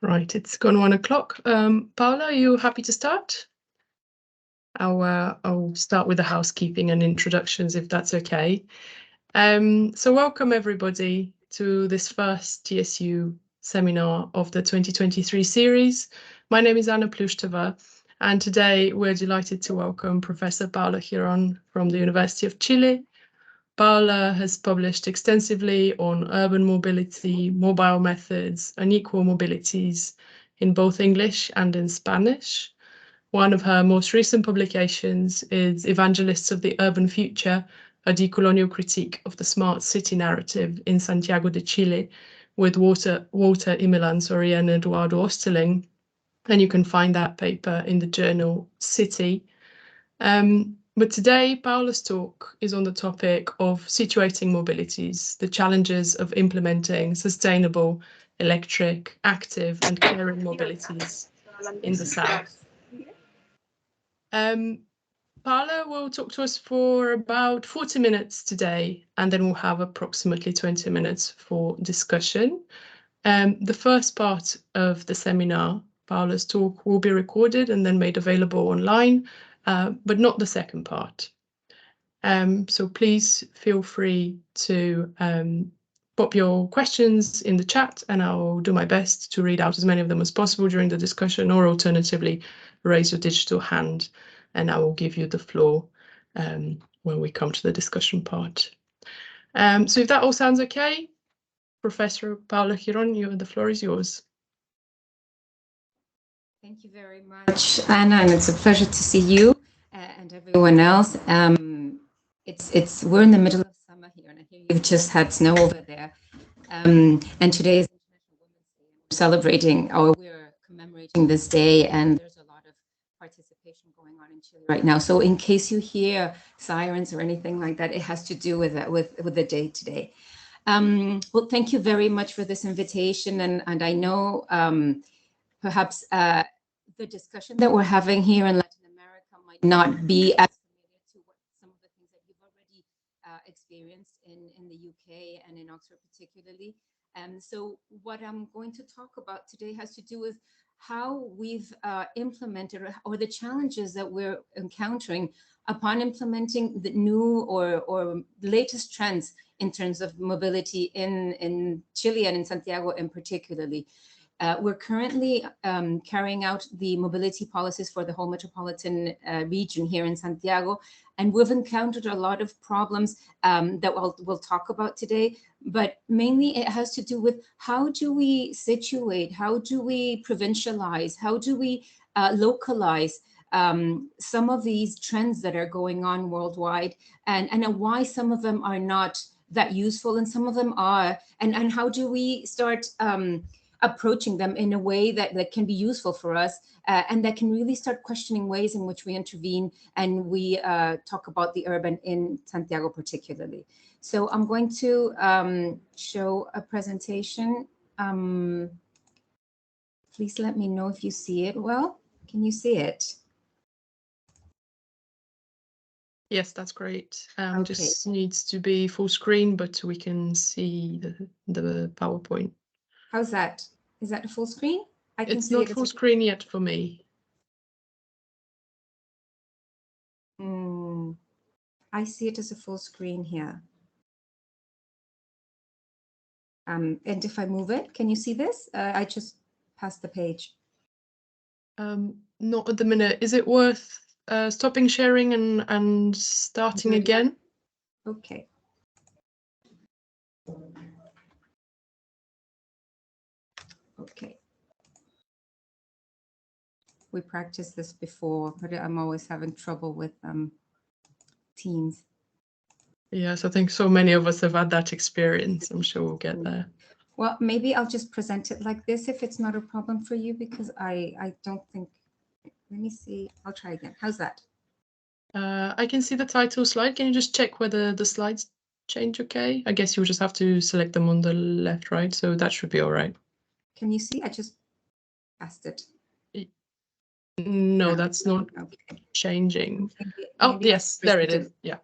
Right, it's gone 1 o'clock. Paola, are you happy to start? I'll start with the housekeeping and introductions, if that's okay. So welcome everybody to this first TSU seminar of the 2023 series. My name is Anna Plushtova, and today we're delighted to welcome Professor Paola Jiron from the University of Chile. Paola has published extensively on urban mobility, mobile methods, and equal mobilities in both English and in Spanish. One of her most recent publications is Evangelists of the Urban Future, a decolonial critique of the smart city narrative in Santiago de Chile, with Walter Imelanzori and Eduardo Osterling. And you can find that paper in the journal City. But today, Paola's talk is on the topic of situating mobilities, the challenges of implementing sustainable, electric, active and caring mobilities in the South. Paola will talk to us for about 40 minutes today, and then we'll have approximately 20 minutes for discussion. The first part of the seminar, Paola's talk, will be recorded and then made available online, but not the second part. So please feel free to pop your questions in the chat, and I'll do my best to read out as many of them as possible during the discussion, or alternatively, raise your digital hand and I will give you the floor when we come to the discussion part. So if that all sounds okay, Professor Paola Jiron, the floor is yours. Thank you very much, Anna, and it's a pleasure to see you and everyone else. We're in the middle of summer here, and I hear you've just had snow over there. And today is International Women's Day. We're celebrating, or we're commemorating this day, and there's a lot of participation going on in Chile right now. So in case you hear sirens or anything like that, it has to do with that, with the day today. Well, thank you very much for this invitation, and I know perhaps the discussion that we're having here in Latin America might not be as familiar to what some of the things that you've already experienced in the UK and in Oxford particularly. So what I'm going to talk about today has to do with how we've implemented or the challenges that we're encountering upon implementing the new or latest trends in terms of mobility in Chile and in Santiago in particularly. We're currently carrying out the mobility policies for the whole metropolitan region here in Santiago, and we've encountered a lot of problems that we'll talk about today, but mainly it has to do with how do we situate, how do we provincialize, how do we localize some of these trends that are going on worldwide, and why some of them are not that useful and some of them are, and how do we start approaching them in a way that can be useful for us and that can really start questioning ways in which we intervene and we talk about the urban in Santiago particularly. So I'm going to show a presentation. Please let me know if you see it well. Can you see it? Yes, that's great. Okay. Just needs to be full screen, but we can see the PowerPoint. How's that? Is that a full screen? I can it's see not full screen yet for me. I see it as a full screen here. And if I move it, can you see this? I just passed the page. Not at the minute. Is it worth stopping sharing and starting again? Okay. Okay. We practiced this before, but I'm always having trouble with Teams. Yes, I think so many of us have had that experience. I'm sure we'll get there. Well, maybe I'll just present it like this if it's not a problem for you, because I don't think, let me see, I'll try again. How's that? I can see the title slide. Can you just check whether the slides change okay? I guess you'll just have to select them on the left, right? So that should be all right. Can you see? I just passed it. No, that's not changing. Maybe yes, there it is. Yeah,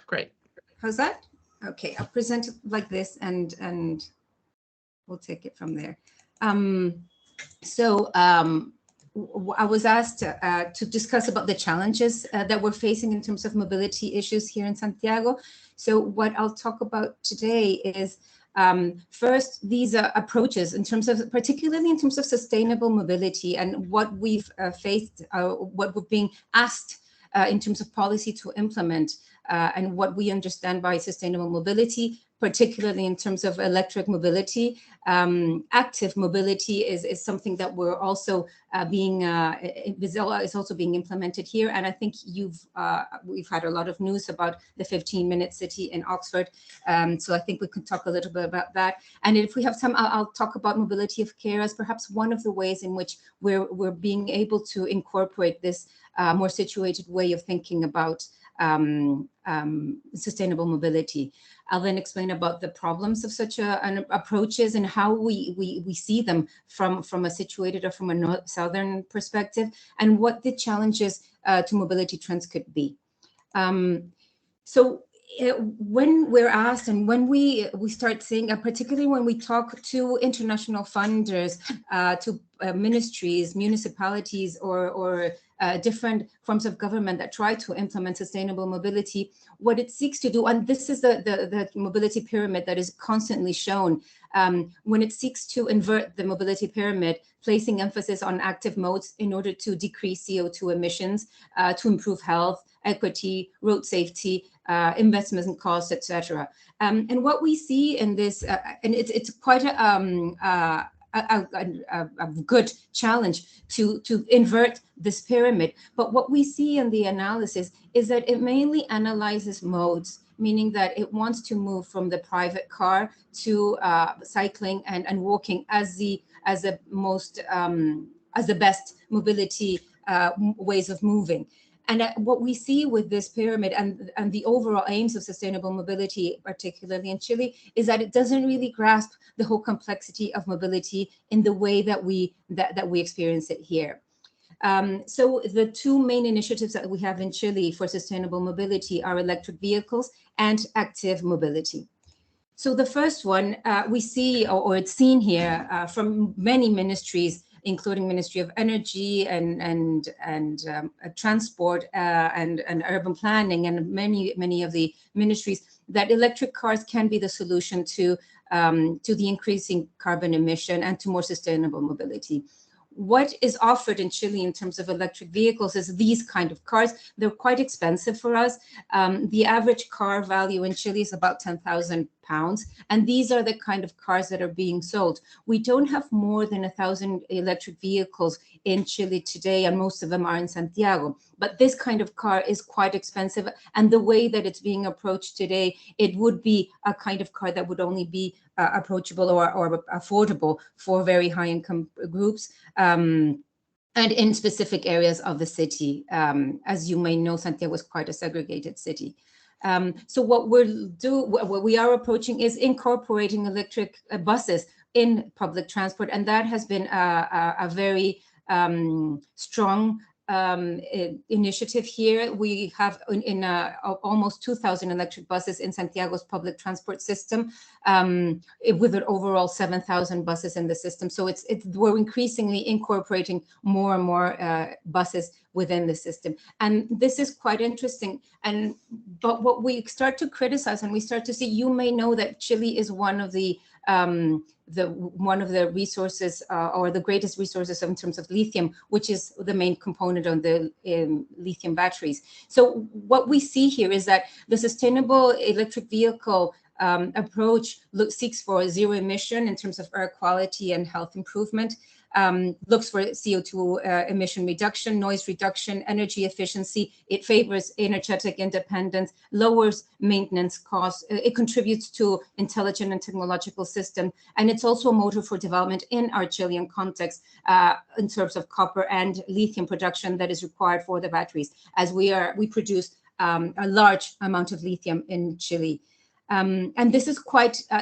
great. How's that? Okay, I'll present it like this and we'll take it from there. So I was asked to discuss about the challenges that we're facing in terms of mobility issues here in Santiago. So what I'll talk about today is first, these approaches in terms of, particularly in terms of sustainable mobility and what we've faced, what we're being asked in terms of policy to implement and what we understand by sustainable mobility, particularly in terms of electric mobility. Active mobility is something that we're also is also being implemented here. And I think we've had a lot of news about the 15-minute city in Oxford. So I think we can talk a little bit about that. And if we have some, I'll talk about mobility of care as perhaps one of the ways in which we're being able to incorporate this more situated way of thinking about sustainable mobility. I'll then explain about the problems of such an approaches and how we see them from a situated or from a southern perspective, and what the challenges to mobility trends could be. So when we're asked and when we start seeing, particularly when we talk to international funders, to ministries, municipalities, or different forms of government that try to implement sustainable mobility, what it seeks to do, and this is the mobility pyramid that is constantly shown, when it seeks to invert the mobility pyramid, placing emphasis on active modes in order to decrease CO2 emissions, to improve health, equity, road safety, investment and costs, etc. And what we see in this, and it's quite a good challenge to invert this pyramid. But what we see in the analysis is that it mainly analyzes modes, meaning that it wants to move from the private car to cycling and walking as the best mobility ways of moving. And what we see with this pyramid and the overall aims of sustainable mobility, particularly in Chile, is that it doesn't really grasp the whole complexity of mobility in the way that we experience it here. So the two main initiatives that we have in Chile for sustainable mobility are electric vehicles and active mobility. So the first one we see, or it's seen here from many ministries, including Ministry of Energy and Transport and Urban Planning, and many of the ministries, that electric cars can be the solution to the increasing carbon emission and to more sustainable mobility. What is offered in Chile in terms of electric vehicles is these kind of cars. They're quite expensive for us. The average car value in Chile is about 10,000 pounds. And these are the kind of cars that are being sold. We don't have more than 1,000 electric vehicles in Chile today, and most of them are in Santiago. But this kind of car is quite expensive. And the way that it's being approached today, it would be a kind of car that would only be approachable or affordable for very high income groups. And in specific areas of the city. As you may know, Santiago is quite a segregated city. So what we are approaching is incorporating electric buses in public transport, and that has been a very strong initiative here. We have in almost 2,000 electric buses in Santiago's public transport system, with an overall 7,000 buses in the system. So we're increasingly incorporating more and more buses within the system, and this is quite interesting. But what we start to criticize and we start to see, you may know that Chile is one of the resources or the greatest resources in terms of lithium, which is the main component on the lithium batteries. So what we see here is that the sustainable electric vehicle approach seeks for zero emission in terms of air quality and health improvement, looks for CO2 emission reduction, noise reduction, energy efficiency. It favors energetic independence, lowers maintenance costs. It contributes to intelligent and technological systems. And it's also a motor for development in our Chilean context in terms of copper and lithium production that is required for the batteries, as we produce a large amount of lithium in Chile. And this is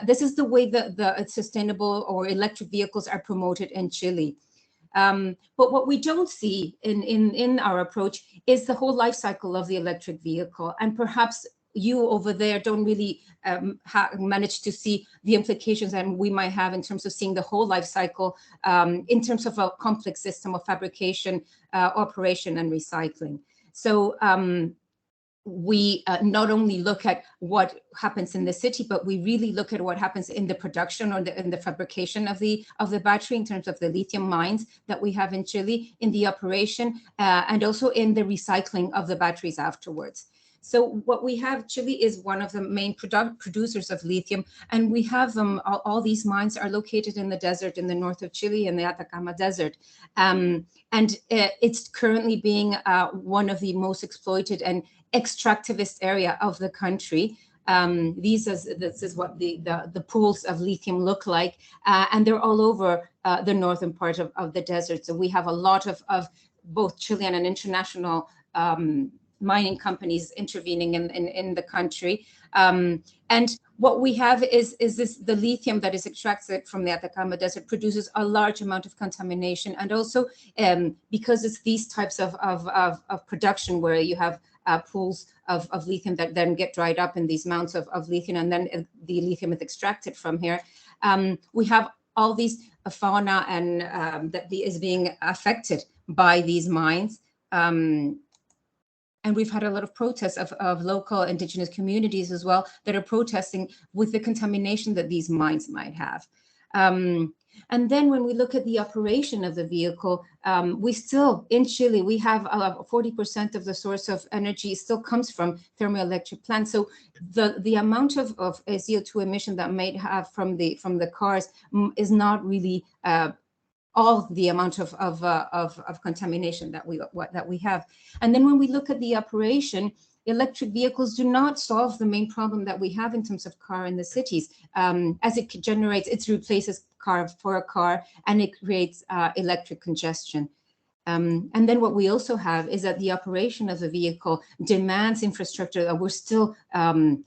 this is the way that the sustainable or electric vehicles are promoted in Chile. But what we don't see in our approach is the whole life cycle of the electric vehicle. And perhaps you over there don't really manage to see the implications that we might have in terms of seeing the whole life cycle in terms of a complex system of fabrication, operation, and recycling. So we not only look at what happens in the city, but we really look at what happens in the production or in the fabrication of the battery in terms of the lithium mines that we have in Chile, in the operation, and also in the recycling of the batteries afterwards. So what we have, Chile is one of the main producers of lithium, and we have them, all these mines are located in the desert in the north of Chile, in the Atacama Desert. And it's currently being one of the most exploited and extractivist area of the country. This is what the pools of lithium look like, and they're all over the northern part of the desert. So we have a lot of both Chilean and international mining companies intervening in the country. And what we have is the lithium that is extracted from the Atacama Desert produces a large amount of contamination. And also because it's these types of production where you have pools of lithium that then get dried up in these mounds of lithium, and then the lithium is extracted from here. We have all these fauna and that is being affected by these mines. And we've had a lot of protests of local indigenous communities as well that are protesting with the contamination that these mines might have. And then when we look at the operation of the vehicle, we still, in Chile, we have 40% of the source of energy still comes from thermoelectric plants. So the amount of CO2 emission that may have from the cars is not really all the amount of contamination that we have. And then when we look at the operation, electric vehicles do not solve the main problem that we have in terms of car in the cities. As it generates, it replaces car for a car, and it creates electric congestion. And then what we also have is that the operation of the vehicle demands infrastructure that we're still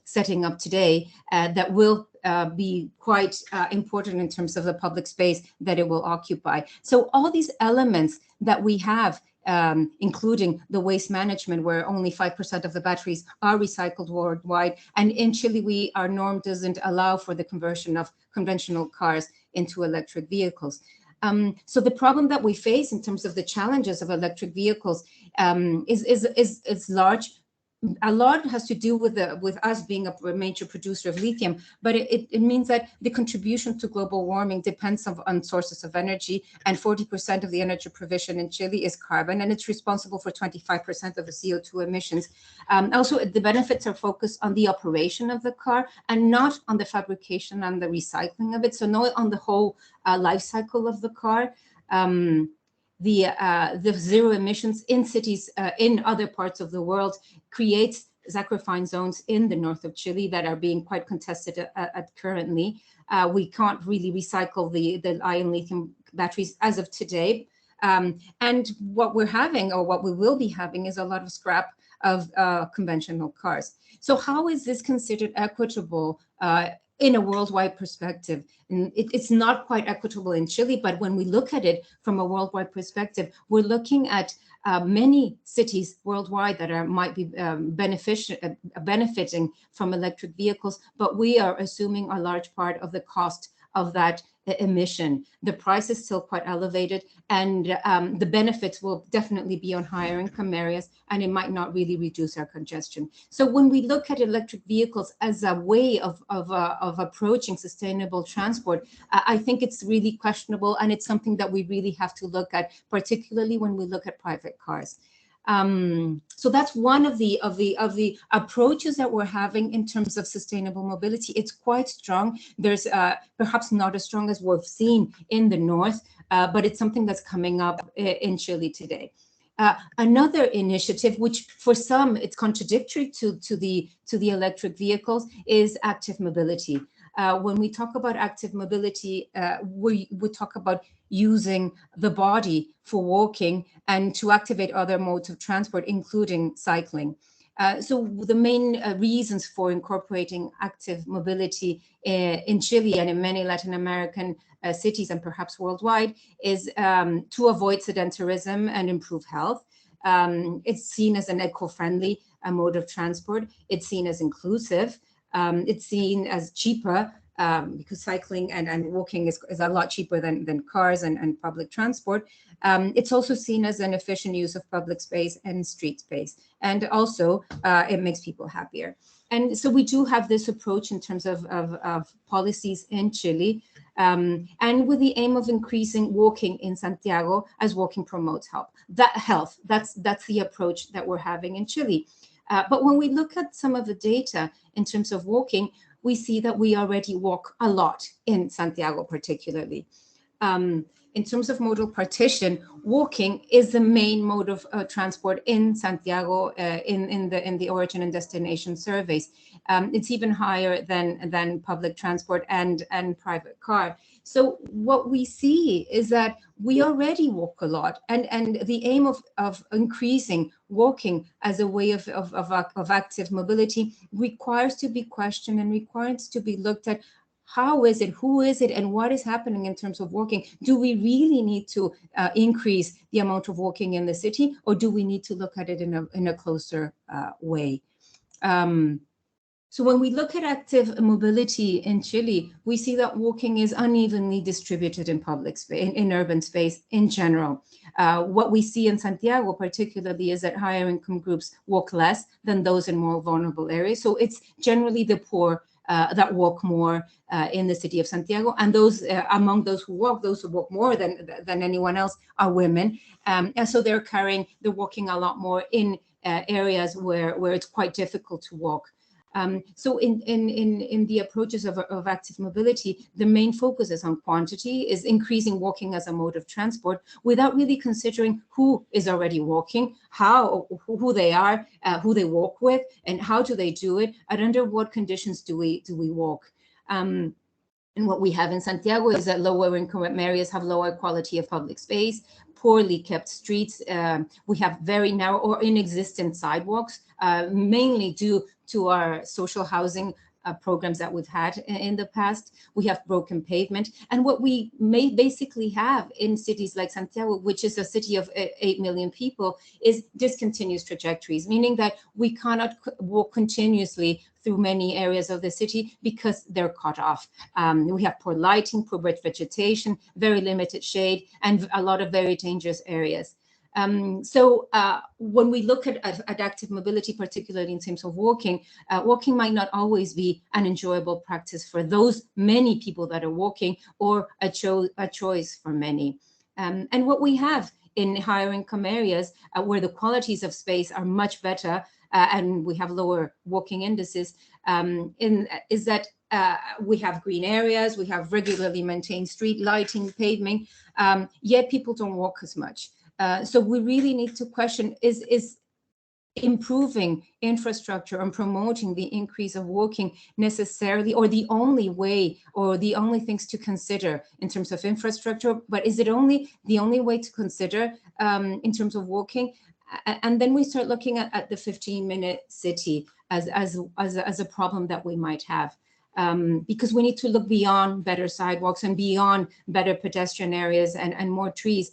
setting up today that will be quite important in terms of the public space that it will occupy. So all these elements that we have, including the waste management, where only 5% of the batteries are recycled worldwide. And in Chile, our norm doesn't allow for the conversion of conventional cars into electric vehicles. So the problem that we face in terms of the challenges of electric vehicles is large. A lot has to do with us being a major producer of lithium, but it means that the contribution to global warming depends on sources of energy, and 40% of the energy provision in Chile is carbon, and it's responsible for 25% of the CO2 emissions. Also, the benefits are focused on the operation of the car and not on the fabrication and the recycling of it, so not on the whole life cycle of the car. The zero emissions in cities in other parts of the world creates sacrifice zones in the north of Chile that are being quite contested at currently. We can't really recycle the ion lithium batteries as of today. And what we're having, or what we will be having, is a lot of scrap of conventional cars. So how is this considered equitable in a worldwide perspective? And it's not quite equitable in Chile, but when we look at it from a worldwide perspective, we're looking at many cities worldwide that might be benefiting from electric vehicles, but we are assuming a large part of the cost of that emission. The price is still quite elevated, and the benefits will definitely be on higher income areas, and it might not really reduce our congestion. So when we look at electric vehicles as a way of approaching sustainable transport, I think it's really questionable, and it's something that we really have to look at, particularly when we look at private cars. So that's one of the approaches that we're having in terms of sustainable mobility. It's quite strong. There's perhaps not as strong as we've seen in the north, but it's something that's coming up in Chile today. Another initiative, which for some it's contradictory to the electric vehicles, is active mobility. When we talk about active mobility, we talk about using the body for walking and to activate other modes of transport, including cycling. So the main reasons for incorporating active mobility in Chile and in many Latin American cities, and perhaps worldwide, is to avoid sedentarism and improve health. It's seen as an eco-friendly mode of transport. It's seen as inclusive. It's seen as cheaper because cycling and walking is a lot cheaper than cars and public transport. It's also seen as an efficient use of public space and street space. And also it makes people happier. And so we do have this approach in terms of policies in Chile, and with the aim of increasing walking in Santiago, as walking promotes health. That's the approach that we're having in Chile. But when we look at some of the data in terms of walking, we see that we already walk a lot in Santiago, particularly. In terms of modal partition, walking is the main mode of transport in Santiago in the origin and destination surveys. It's even higher than public transport and private car. So what we see is that we already walk a lot, and the aim of increasing walking as a way of active mobility requires to be questioned and requires to be looked at. How is it, who is it, and what is happening in terms of walking? Do we really need to increase the amount of walking in the city, or do we need to look at it in a closer way? So when we look at active mobility in Chile, we see that walking is unevenly distributed in public space, in urban space in general. What we see in Santiago particularly is that higher income groups walk less than those in more vulnerable areas. So it's generally the poor that walk more in the city of Santiago, and those among those who walk more than anyone else are women, and so they're walking a lot more in areas where it's quite difficult to walk. So in the approaches of active mobility, the main focus is on quantity, is increasing walking as a mode of transport without really considering who is already walking, who they are, who they walk with, and how do they do it, and under what conditions do we walk. And what we have in Santiago is that lower income areas have lower quality of public space, poorly kept streets. We have very narrow or inexistent sidewalks, mainly due to our social housing programs that we've had in the past. We have broken pavement. And what we may basically have in cities like Santiago, which is a city of 8 million people, is discontinuous trajectories, meaning that we cannot walk continuously through many areas of the city because they're cut off. We have poor lighting, poor vegetation, very limited shade, and a lot of very dangerous areas. So when we look at active mobility, particularly in terms of walking, walking might not always be an enjoyable practice for those many people that are walking, or a choice for many. And what we have in higher income areas where the qualities of space are much better and we have lower walking indices, is that we have green areas, we have regularly maintained street lighting, paving, yet people don't walk as much. So we really need to question, is improving infrastructure and promoting the increase of walking necessarily, or the only way, or the only things to consider in terms of infrastructure, but is it the only way to consider in terms of walking? And then we start looking at the 15-minute city as a problem that we might have. Because we need to look beyond better sidewalks and beyond better pedestrian areas and more trees.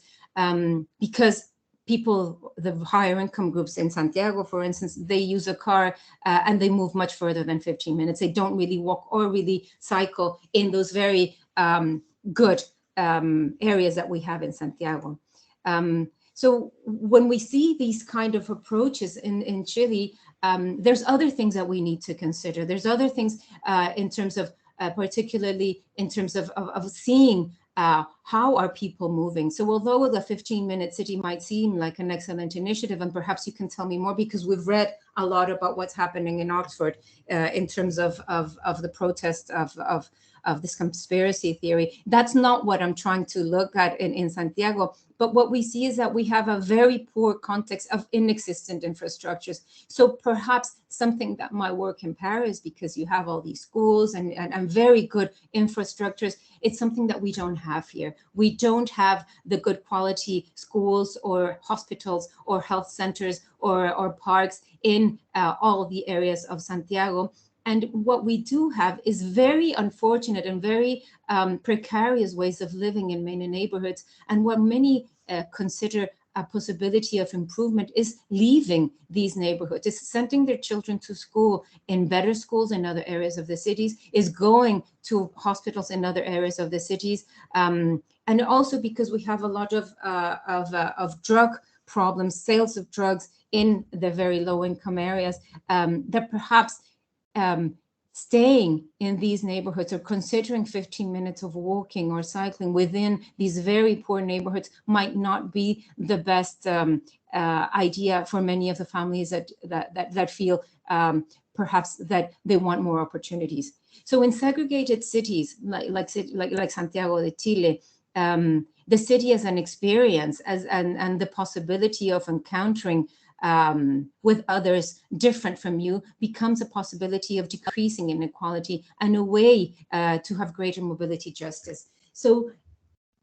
Because people, the higher income groups in Santiago, for instance, they use a car and they move much further than 15 minutes. They don't really walk or really cycle in those very good areas that we have in Santiago. So when we see these kind of approaches in Chile, there's other things that we need to consider. There's other things in terms of, particularly in terms of seeing how are people moving. So although the 15-minute city might seem like an excellent initiative, and perhaps you can tell me more because we've read a lot about what's happening in Oxford in terms of the protest of this conspiracy theory. That's not what I'm trying to look at in Santiago. But what we see is that we have a very poor context of inexistent infrastructures. So perhaps something that might work in Paris, because you have all these schools and very good infrastructures, it's something that we don't have here. We don't have the good quality schools or hospitals or health centers or parks in all the areas of Santiago. And what we do have is very unfortunate and very precarious ways of living in many neighborhoods, and what many consider a possibility of improvement is leaving these neighborhoods, is sending their children to school in better schools in other areas of the cities, is going to hospitals in other areas of the cities, and also because we have a lot of drug problems, sales of drugs in the very low-income areas, that perhaps staying in these neighborhoods or considering 15 minutes of walking or cycling within these very poor neighborhoods might not be the best idea for many of the families that feel perhaps that they want more opportunities. So in segregated cities like Santiago de Chile, the city as an experience and the possibility of encountering with others different from you becomes a possibility of decreasing inequality and a way to have greater mobility justice. So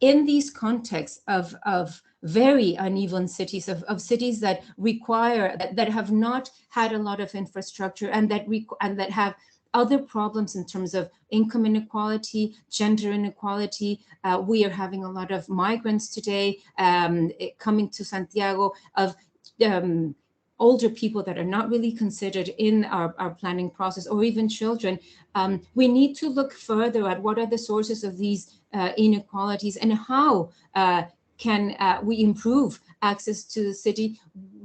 in these contexts of very uneven cities, of cities that require, that have not had a lot of infrastructure and that have other problems in terms of income inequality, gender inequality. We are having a lot of migrants today coming to Santiago, of older people that are not really considered in our planning process, or even children. We need to look further at what are the sources of these inequalities and how can we improve access to the city,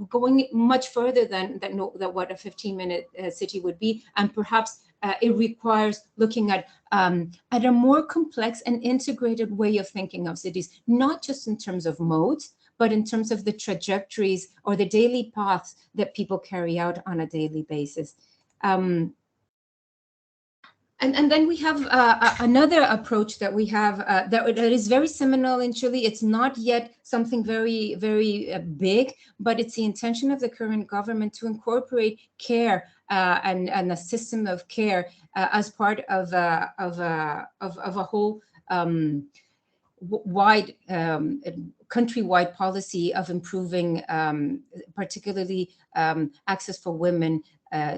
going much further than what a 15-minute city would be. And perhaps it requires looking at a more complex and integrated way of thinking of cities, not just in terms of modes, but in terms of the trajectories or the daily paths that people carry out on a daily basis. And then we have another approach that we have that is very seminal in Chile. It's not yet something very, very big, but it's the intention of the current government to incorporate care and a system of care as part of a whole wide countrywide policy of improving particularly access for women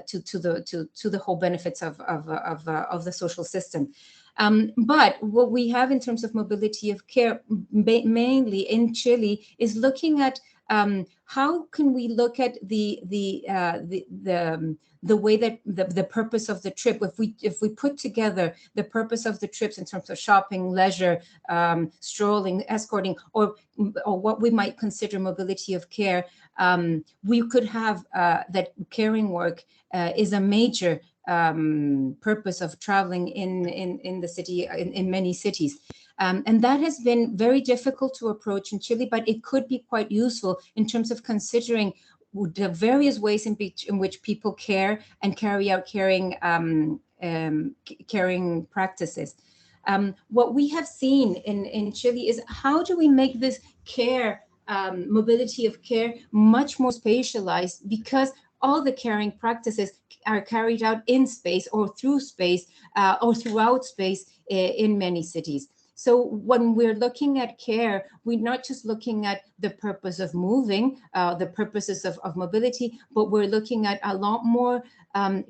to the whole benefits of the social system. But what we have in terms of mobility of care, mainly in Chile, is looking at how can we look at the way that the purpose of the trip, if we put together the purpose of the trips in terms of shopping, leisure, strolling, escorting, or what we might consider mobility of care, we could have that caring work is a major purpose of traveling in the city, in many cities. And that has been very difficult to approach in Chile, but it could be quite useful in terms of considering the various ways in which people care and carry out caring practices. What we have seen in Chile is how do we make this care, mobility of care, much more spatialized, because all the caring practices are carried out in space or through space or throughout space in many cities. So when we're looking at care, we're not just looking at the purpose of moving, the purposes of mobility, but we're looking at a lot more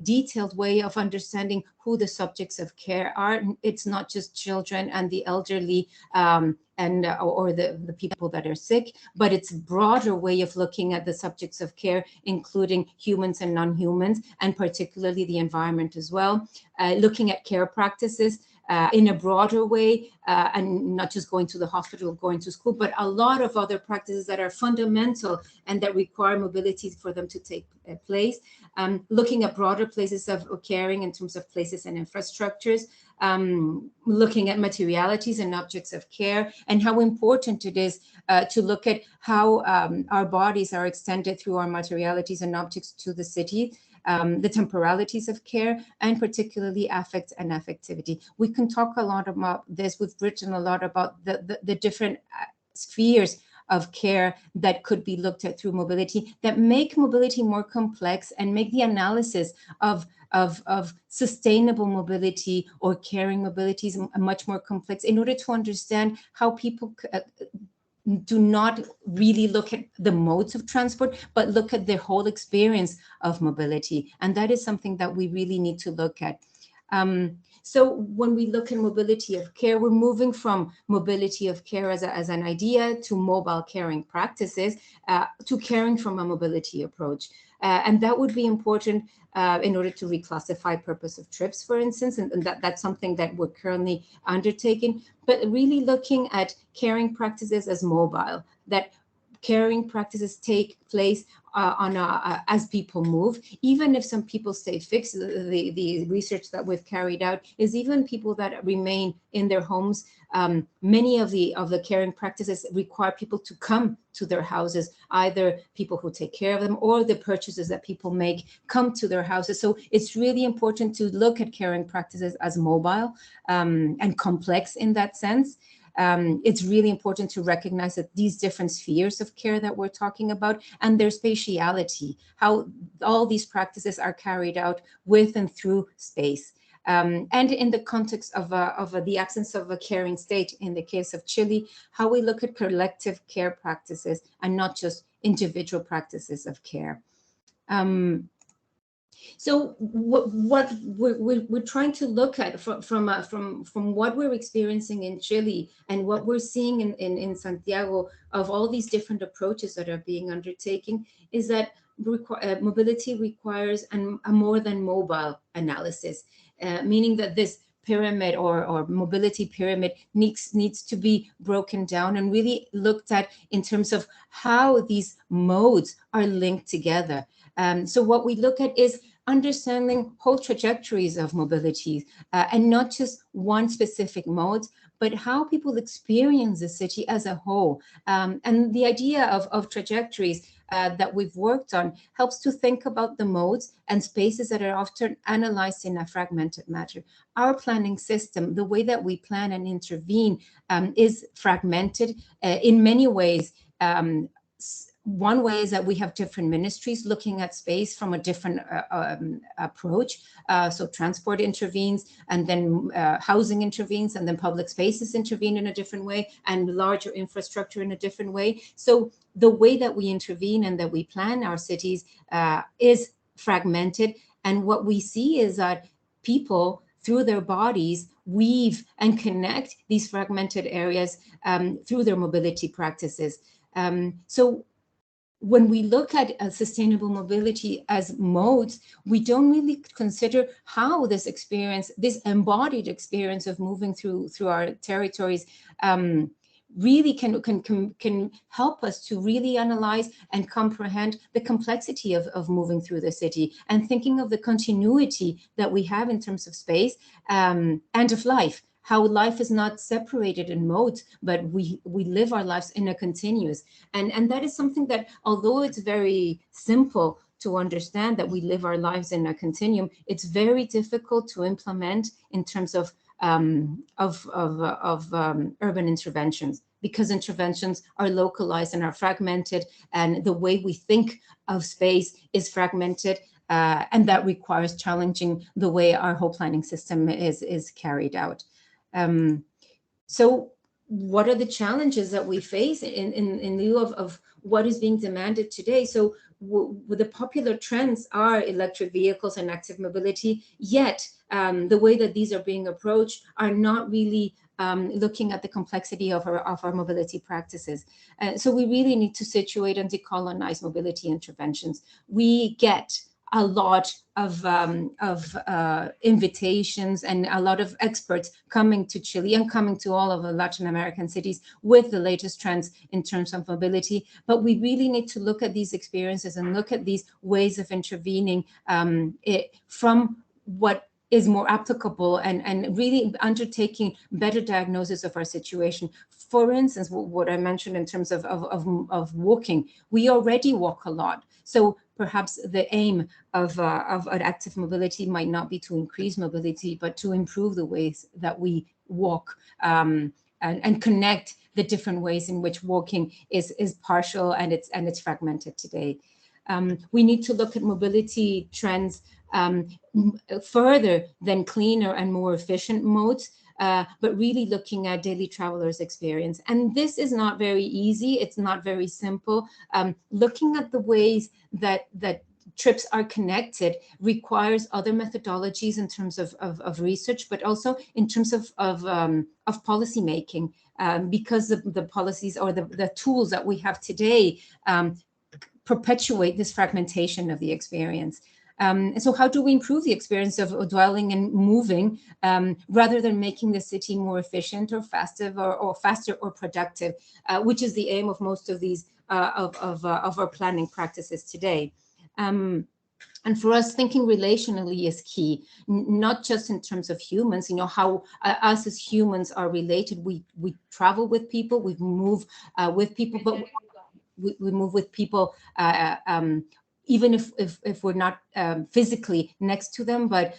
detailed way of understanding who the subjects of care are. It's not just children and the elderly or the people that are sick, but it's a broader way of looking at the subjects of care, including humans and non-humans, and particularly the environment as well. Looking at care practices in a broader way, and not just going to the hospital, going to school, but a lot of other practices that are fundamental and that require mobility for them to take place. Looking at broader places of caring in terms of places and infrastructures, looking at materialities and objects of care, and how important it is to look at how our bodies are extended through our materialities and objects to the city. The temporalities of care, and particularly affect and affectivity. We can talk a lot about this. We've written a lot about the different spheres of care that could be looked at through mobility, that make mobility more complex and make the analysis of sustainable mobility or caring mobilities much more complex, in order to understand how people do not really look at the modes of transport, but look at the whole experience of mobility. And that is something that we really need to look at. So when we look at mobility of care, we're moving from mobility of care as an idea to mobile caring practices, to caring from a mobility approach. And that would be important in order to reclassify purpose of trips, for instance, and that's something that we're currently undertaking, but really looking at caring practices as mobile, that caring practices take place as people move, even if some people stay fixed. The research that we've carried out is even people that remain in their homes, many of the caring practices require people to come to their houses, either people who take care of them or the purchases that people make come to their houses. So it's really important to look at caring practices as mobile and complex in that sense. It's really important to recognize that these different spheres of care that we're talking about and their spatiality, how all these practices are carried out with and through space. And in the context of the absence of a caring state, in the case of Chile, how we look at collective care practices and not just individual practices of care. So what we're trying to look at from what we're experiencing in Chile and what we're seeing in Santiago of all these different approaches that are being undertaken is that mobility requires a more than mobile analysis, meaning that this pyramid or mobility pyramid needs to be broken down and really looked at in terms of how these modes are linked together. So what we look at is understanding whole trajectories of mobility and not just one specific mode, but how people experience the city as a whole. And the idea of trajectories that we've worked on helps to think about the modes and spaces that are often analyzed in a fragmented manner. Our planning system, the way that we plan and intervene, is fragmented in many ways. One way is that we have different ministries looking at space from a different approach. So transport intervenes, and then housing intervenes, and then public spaces intervene in a different way, and larger infrastructure in a different way. So the way that we intervene and that we plan our cities is fragmented. And what we see is that people, through their bodies, weave and connect these fragmented areas through their mobility practices. So when we look at sustainable mobility as modes, we don't really consider how this experience, this embodied experience of moving through our territories, really can help us to really analyze and comprehend the complexity of moving through the city and thinking of the continuity that we have in terms of space and of life. How life is not separated in modes, but we live our lives in a continuous. And that is something that, although it's very simple to understand that we live our lives in a continuum, it's very difficult to implement in terms of urban interventions, because interventions are localized and are fragmented, and the way we think of space is fragmented, and that requires challenging the way our whole planning system is carried out. So what are the challenges that we face in lieu of what is being demanded today? So the popular trends are electric vehicles and active mobility, yet the way that these are being approached are not really looking at the complexity of our mobility practices. So we really need to situate and decolonize mobility interventions. We get a lot of invitations and a lot of experts coming to Chile and coming to all of the Latin American cities with the latest trends in terms of mobility. But we really need to look at these experiences and look at these ways of intervening from what is more applicable and really undertaking better diagnosis of our situation. For instance, what I mentioned in terms of walking, we already walk a lot. So perhaps the aim of an active mobility might not be to increase mobility, but to improve the ways that we walk and connect the different ways in which walking is partial and it's fragmented today. We need to look at mobility trends further than cleaner and more efficient modes, but really looking at daily travelers' experience. And this is not very easy. It's not very simple. Looking at the ways that trips are connected requires other methodologies in terms of research, but also in terms of policy making, because the policies or the tools that we have today perpetuate this fragmentation of the experience. And so how do we improve the experience of dwelling and moving, rather than making the city more efficient or faster or productive, which is the aim of most of these of our planning practices today. And for us, thinking relationally is key, not just in terms of humans, how us as humans are related. We travel with people, we move with people, but we move with people even if we're not physically next to them, but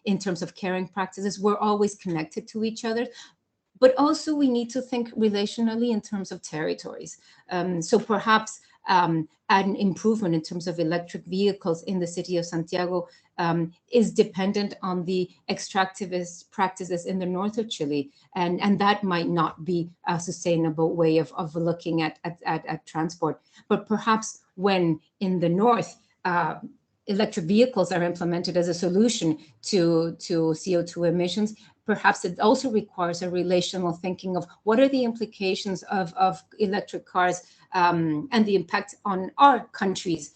in terms of caring practices, we're always connected to each other. But also we need to think relationally in terms of territories. So perhaps an improvement in terms of electric vehicles in the city of Santiago is dependent on the extractivist practices in the north of Chile. And that might not be a sustainable way of looking at transport. But perhaps when in the north, electric vehicles are implemented as a solution to CO2 emissions, perhaps it also requires a relational thinking of what are the implications of electric cars and the impact on our countries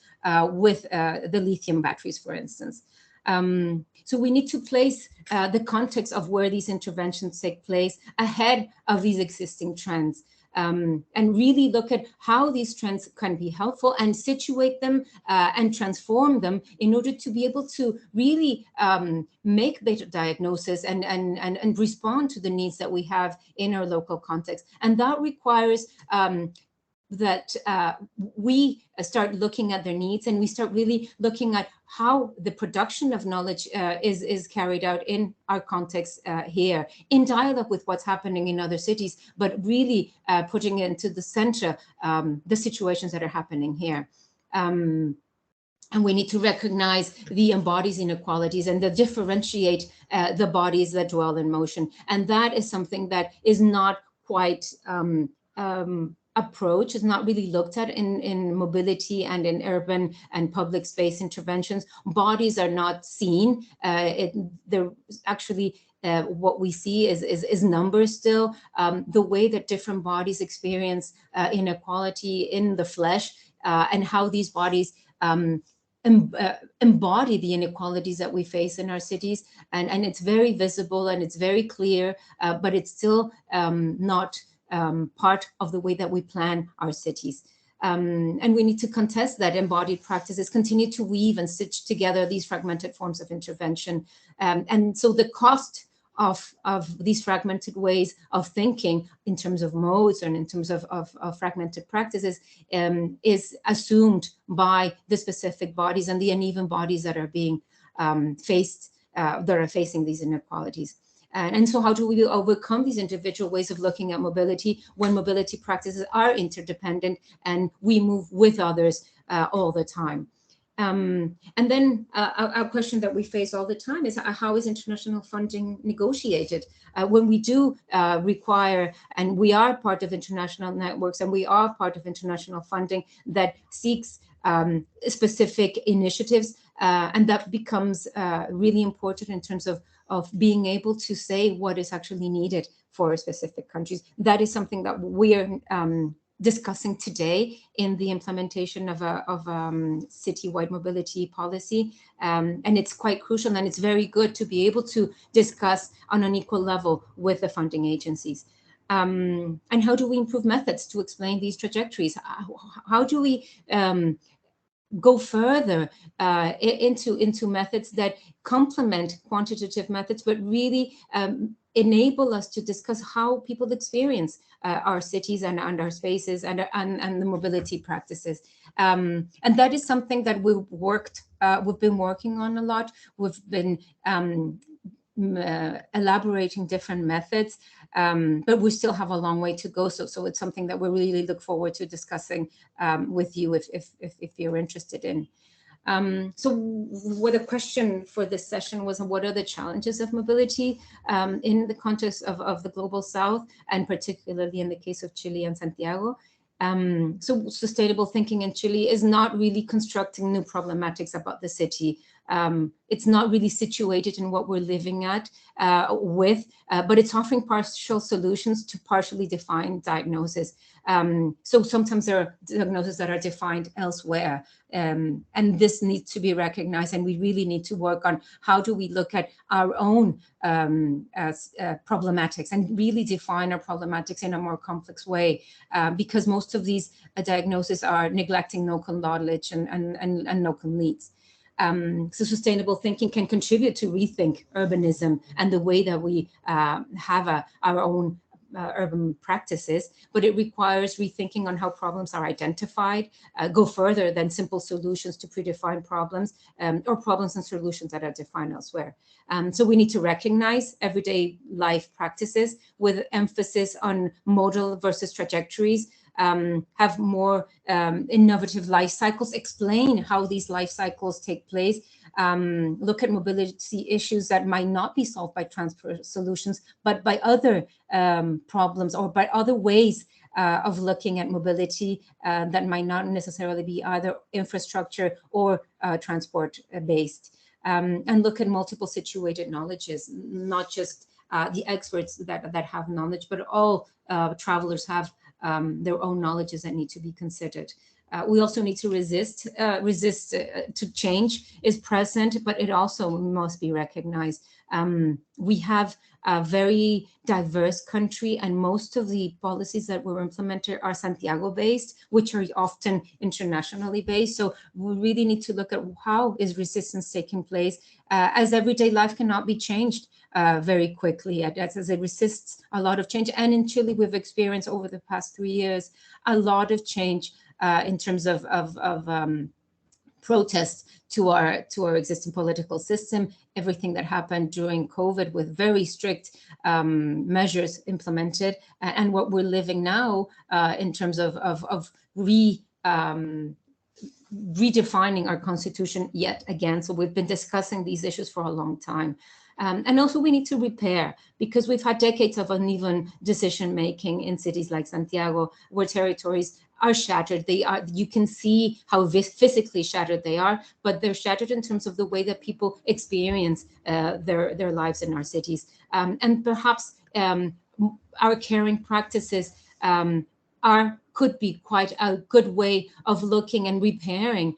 with the lithium batteries, for instance. So we need to place the context of where these interventions take place ahead of these existing trends. And really look at how these trends can be helpful and situate them and transform them in order to be able to really make better diagnosis and respond to the needs that we have in our local context. And that requires that we start looking at their needs, and we start really looking at how the production of knowledge is carried out in our context here, in dialogue with what's happening in other cities, but really putting into the center the situations that are happening here. And we need to recognize the embodied inequalities and to differentiate the bodies that dwell in motion. And that is something that is not quite approach, is not really looked at in mobility and in urban and public space interventions. Bodies are not seen. They're actually what we see is numbers still. The way that different bodies experience inequality in the flesh and how these bodies embody the inequalities that we face in our cities. And it's very visible and it's very clear, but it's still not part of the way that we plan our cities. And we need to contest that embodied practices continue to weave and stitch together these fragmented forms of intervention. And so the cost of these fragmented ways of thinking in terms of modes and in terms of fragmented practices is assumed by the specific bodies and the uneven bodies that are being faced, that are facing these inequalities. And so how do we overcome these individual ways of looking at mobility when mobility practices are interdependent and we move with others all the time? And then a question that we face all the time is how is international funding negotiated? When we do require, and we are part of international networks and we are part of international funding that seeks specific initiatives, and that becomes really important in terms of being able to say what is actually needed for specific countries. That is something that we are discussing today in the implementation of a citywide mobility policy. And it's quite crucial, and it's very good to be able to discuss on an equal level with the funding agencies. And how do we improve methods to explain these trajectories? How do we go further into methods that complement quantitative methods, but really enable us to discuss how people experience our cities and our spaces and the mobility practices. And that is something that we've been working on a lot. We've been elaborating different methods, but we still have a long way to go. So it's something that we really look forward to discussing with you if you're interested in. So what a question for this session was, what are the challenges of mobility in the context of the Global South, and particularly in the case of Chile and Santiago? So sustainable thinking in Chile is not really constructing new problematics about the city. It's not really situated in what we're living at but it's offering partial solutions to partially defined diagnosis. So sometimes there are diagnoses that are defined elsewhere, and this needs to be recognized, and we really need to work on how do we look at our own problematics and really define our problematics in a more complex way, because most of these diagnoses are neglecting local knowledge and local needs. So sustainable thinking can contribute to rethink urbanism and the way that we have our own urban practices, but it requires rethinking on how problems are identified, go further than simple solutions to predefined problems, or problems and solutions that are defined elsewhere. So we need to recognize everyday life practices with emphasis on modal versus trajectories, have more innovative life cycles, explain how these life cycles take place, look at mobility issues that might not be solved by transport solutions, but by other problems or by other ways of looking at mobility that might not necessarily be either infrastructure or transport based, and look at multiple situated knowledges, not just the experts that have knowledge, but all travelers have their own knowledges that need to be considered. We also need to resist to change is present, but it also must be recognized. We have a very diverse country, and most of the policies that were implemented are Santiago based, which are often internationally based. So we really need to look at how is resistance taking place, as everyday life cannot be changed very quickly, as it resists a lot of change. And in Chile, we've experienced over the past 3 years a lot of change in terms of protests to our existing political system, everything that happened during COVID with very strict measures implemented, and what we're living now in terms of redefining our constitution yet again. So we've been discussing these issues for a long time. And also we need to repair, because we've had decades of uneven decision making in cities like Santiago, where territories are shattered. You can see how physically shattered they are, but they're shattered in terms of the way that people experience their lives in our cities. And perhaps our caring practices could be quite a good way of looking and repairing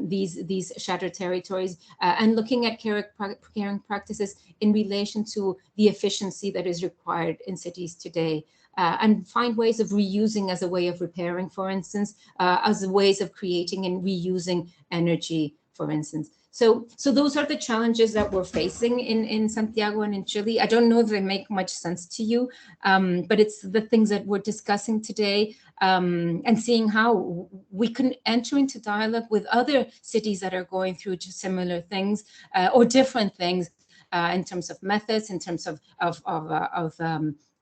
these shattered territories, and looking at caring practices in relation to the efficiency that is required in cities today, and find ways of reusing as a way of repairing, for instance, as ways of creating and reusing energy, for instance. So those are the challenges that we're facing in Santiago and in Chile. I don't know if they make much sense to you, but it's the things that we're discussing today, and seeing how we can enter into dialogue with other cities that are going through similar things or different things in terms of methods, in terms of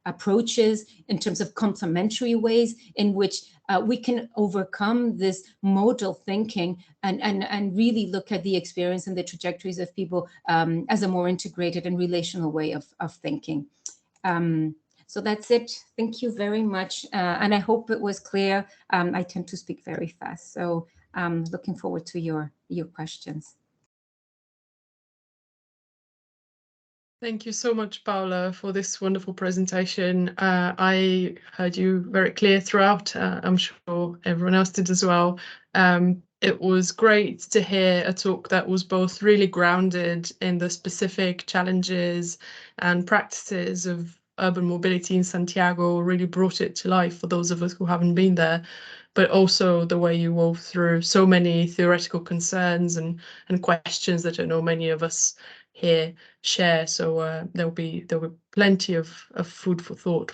approaches, in terms of complementary ways in which we can overcome this modal thinking and really look at the experience and the trajectories of people as a more integrated and relational way of thinking. So that's it. Thank you very much. And I hope it was clear. I tend to speak very fast, so looking forward to your questions. Thank you so much, Paola, for this wonderful presentation. I heard you very clear throughout. I'm sure everyone else did as well. It was great to hear a talk that was both really grounded in the specific challenges and practices of urban mobility in Santiago, really brought it to life for those of us who haven't been there, but also the way you wove through so many theoretical concerns and questions that I know many of us here share. So there'll be plenty of food for thought